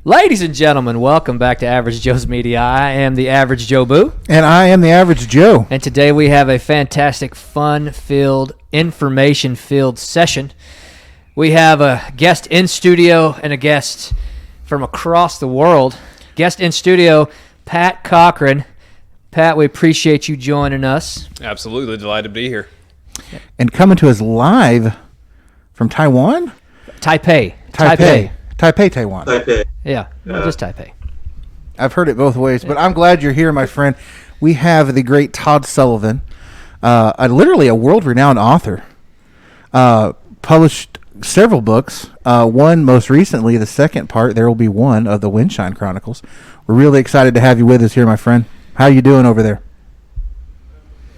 Ladies and gentlemen, welcome back to Average Joe's Media. I am the Average Joe Boo. And I am the Average Joe. And today we have a fantastic, fun-filled, information-filled session. We have a guest in studio and a guest from across the world. Guest in studio, Pat Cochran. Pat, we appreciate you joining us. Absolutely. Delighted to be here. And coming to us live from Taiwan? Taipei. Taipei, Taiwan. Taipei. Yeah, well, just Taipei. I've heard it both ways, but I'm glad you're here, my friend. We have the great Todd Sullivan, literally a world-renowned author, published several books. One most recently, the second part, There Will Be One, of the Windshine Chronicles. We're really excited to have you with us here, my friend. How are you doing over there?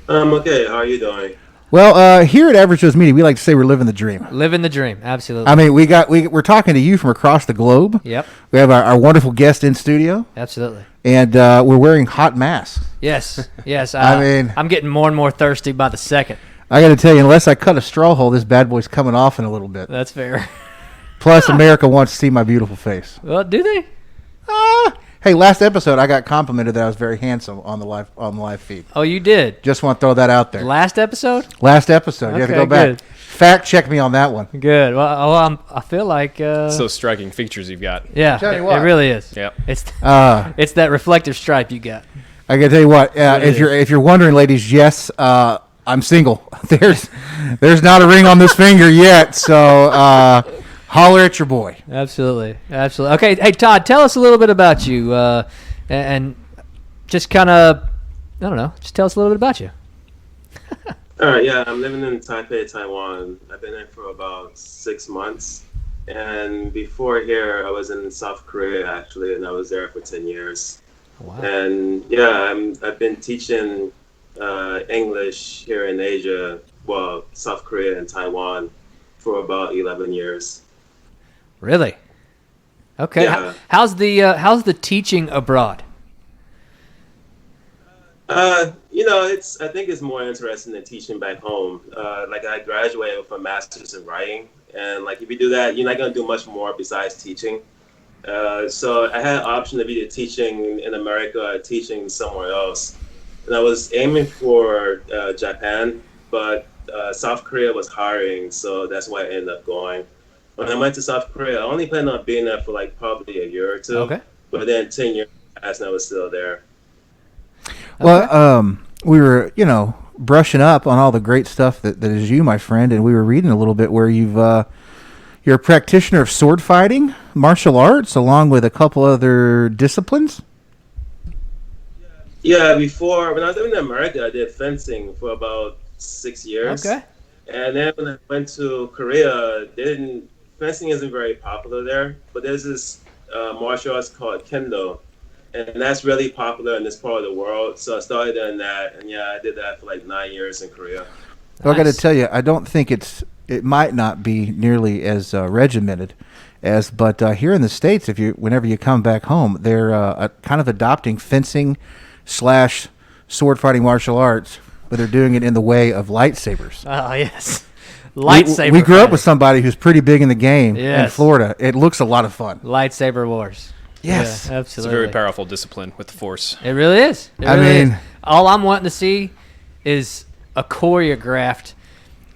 I'm okay. How are you doing? Well, here at Average Joe's Media, we like to say we're living the dream. Living the dream, absolutely. I mean, we're talking to you from across the globe. Yep. We have our wonderful guest in studio. Absolutely. And we're wearing hot masks. Yes. I'm getting more and more thirsty by the second. I got to tell you, unless I cut a straw hole, this bad boy's coming off in a little bit. That's fair. Plus, America wants to see my beautiful face. Well, do they? Hey, last episode I got complimented that I was very handsome on the live feed. Oh, you did? Just want to throw that out there. Last episode? Last episode. You have to go back. Good. Fact check me on that one. Good. Well, I feel like So striking features you've got. yeah, Tell you it what. really is. Yep. It's that reflective stripe you got. I got to tell you what. It If you're wondering, ladies, yes, I'm single. There's not a ring on this finger yet, so holler at your boy. Absolutely. Okay, hey Todd, tell us a little bit about you, and just kind of, I don't know, just tell us a little bit about you. All right. Yeah, I'm living in Taipei, Taiwan. I've been there for about 6 months. And before here, I was in South Korea, actually, and I was there for 10 years. Wow. And yeah, I've been teaching English here in Asia, well, South Korea and Taiwan, for about 11 years. Really? Okay. Yeah. How's the teaching abroad? I think it's more interesting than teaching back home. Like I graduated with a master's in writing, and like if you do that, you're not gonna do much more besides teaching. So I had an option of either teaching in America or teaching somewhere else, and I was aiming for Japan, but South Korea was hiring, so that's why I ended up going. When I went to South Korea, I only planned on being there for like probably a year or two. Okay. But then 10 years passed and I was still there. Well, we were, brushing up on all the great stuff that is you, my friend, and we were reading a little bit where you're a practitioner of sword fighting, martial arts, along with a couple other disciplines. Yeah, before, when I was living in America, I did fencing for about 6 years. Okay. And then when I went to Korea, fencing isn't very popular there, but there's this martial arts called Kendo. And that's really popular in this part of the world. So I started doing that. And yeah, I did that for like 9 years in Korea. Well, I got to Nice. tell you, I don't think it might not be nearly as regimented but here in the States, whenever you come back home, they're kind of adopting fencing / sword fighting martial arts, but they're doing it in the way of lightsabers. Oh yes, lightsaber. We grew up fighting. with somebody who's pretty big in the game in Yes. Florida. It looks a lot of fun. lightsaber wars. Yes. Yeah, It's a absolutely. very powerful discipline with the Force. It really is. All I'm wanting to see is a choreographed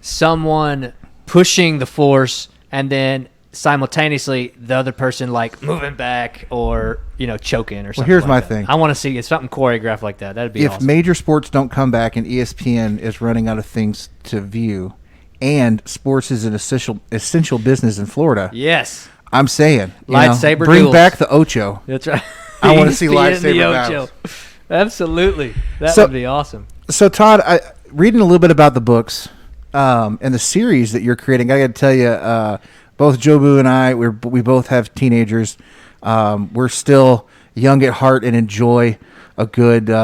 someone pushing the force and then simultaneously the other person like moving back or choking or something. here's like my that. thing. I want to see something choreographed like that. That'd be If awesome. major sports don't come back and ESPN is running out of things to view, and sports is an essential business in Florida, Yes, I'm saying, Lightsaber bring duels. back the Ocho. that's right. I wanna see ESPN, lightsaber the battles. Ocho. Absolutely, that So- would be awesome. So, Todd, reading a little bit about the books and the series that you're creating, I got to tell you, both Jobu and I, we both have teenagers. We're still young at heart and enjoy a good,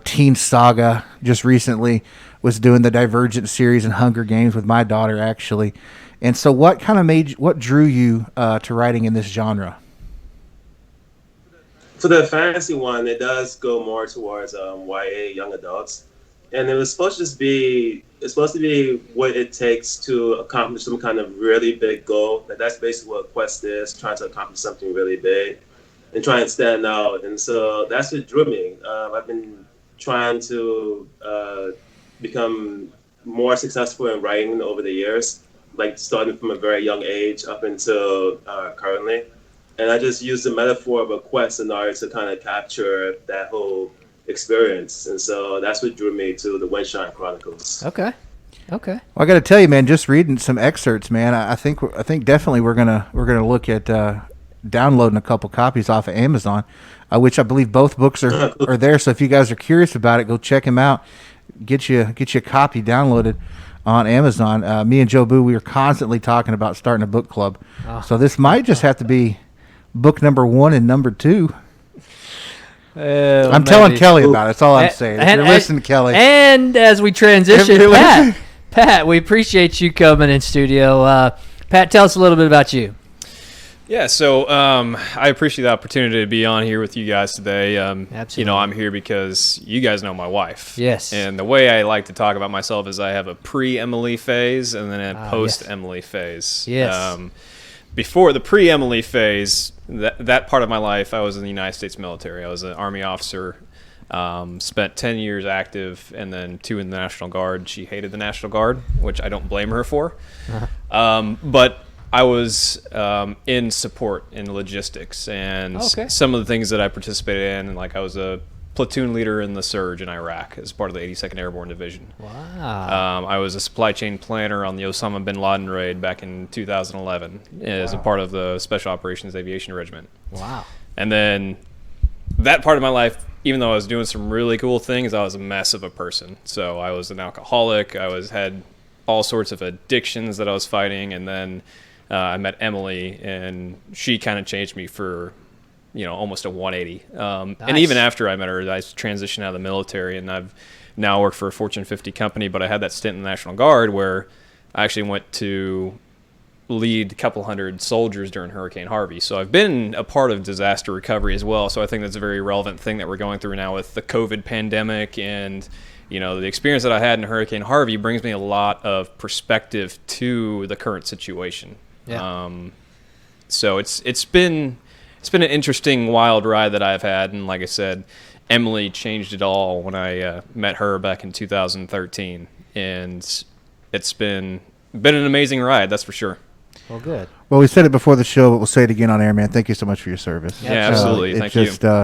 teen saga. Just recently was doing the Divergent series and Hunger Games with my daughter, actually. And so what drew you to writing in this genre? For the fantasy one, it does go more towards YA, young adults. and it was supposed to just be it's supposed to be what it takes to accomplish some kind of really big goal. Like that's basically what Quest is, trying to accomplish something really big and try and stand out. And so that's what drew me. I've been trying to become more successful in writing over the years, like starting from a very young age up until currently. And I just used the metaphor of a quest in order to kind of capture that whole experience. And so that's what drew me to the Windshine Chronicles. Okay. Okay. Well, I got to tell you, man, just reading some excerpts, man, I think definitely we're gonna look at downloading a couple copies off of Amazon, which I believe both books are there. So if you guys are curious about it, go check them out. Get you a copy downloaded on Amazon. Me and Joe Boo, we are constantly talking about starting a book club. So this might just have to be book number 1 and number 2. I'm telling Kelly about it. That's all I'm saying. If you're listening, Kelly. And as we transition, Pat, we appreciate you coming in studio. Pat, tell us a little bit about you. Yeah, so I appreciate the opportunity to be on here with you guys today. Absolutely. You know, I'm here because you guys know my wife. Yes. And the way I like to talk about myself is I have a pre-Emily phase and then a post-Emily phase. Yes. Before the pre-Emily phase, that part of my life, I was in the United States military. I was an Army officer, spent 10 years active, and then 2 in the National Guard. She hated the National Guard, which I don't blame her for. But I was in support in logistics and some of the things that I participated in, like I was a platoon leader in the surge in Iraq as part of the 82nd Airborne Division. Wow. I was a supply chain planner on the Osama bin Laden raid back in 2011 as a part of the Special Operations Aviation Regiment. Wow. And then that part of my life, even though I was doing some really cool things, I was a mess of a person. So I was an alcoholic. I had all sorts of addictions that I was fighting. And then I met Emily, and she kind of changed me for almost a 180. And even after I met her, I transitioned out of the military, and I've now worked for a Fortune 50 company, but I had that stint in the National Guard where I actually went to lead a couple hundred soldiers during Hurricane Harvey. So I've been a part of disaster recovery as well. So I think that's a very relevant thing that we're going through now with the COVID pandemic, and the experience that I had in Hurricane Harvey brings me a lot of perspective to the current situation. Yeah. So it's been an interesting, wild ride that I've had, and like I said, Emily changed it all when I met her back in 2013, and it's been an amazing ride, that's for sure. Well, good. Well, we said it before the show, but we'll say it again on air, man. Thank you so much for your service. Yeah, absolutely. Thank you.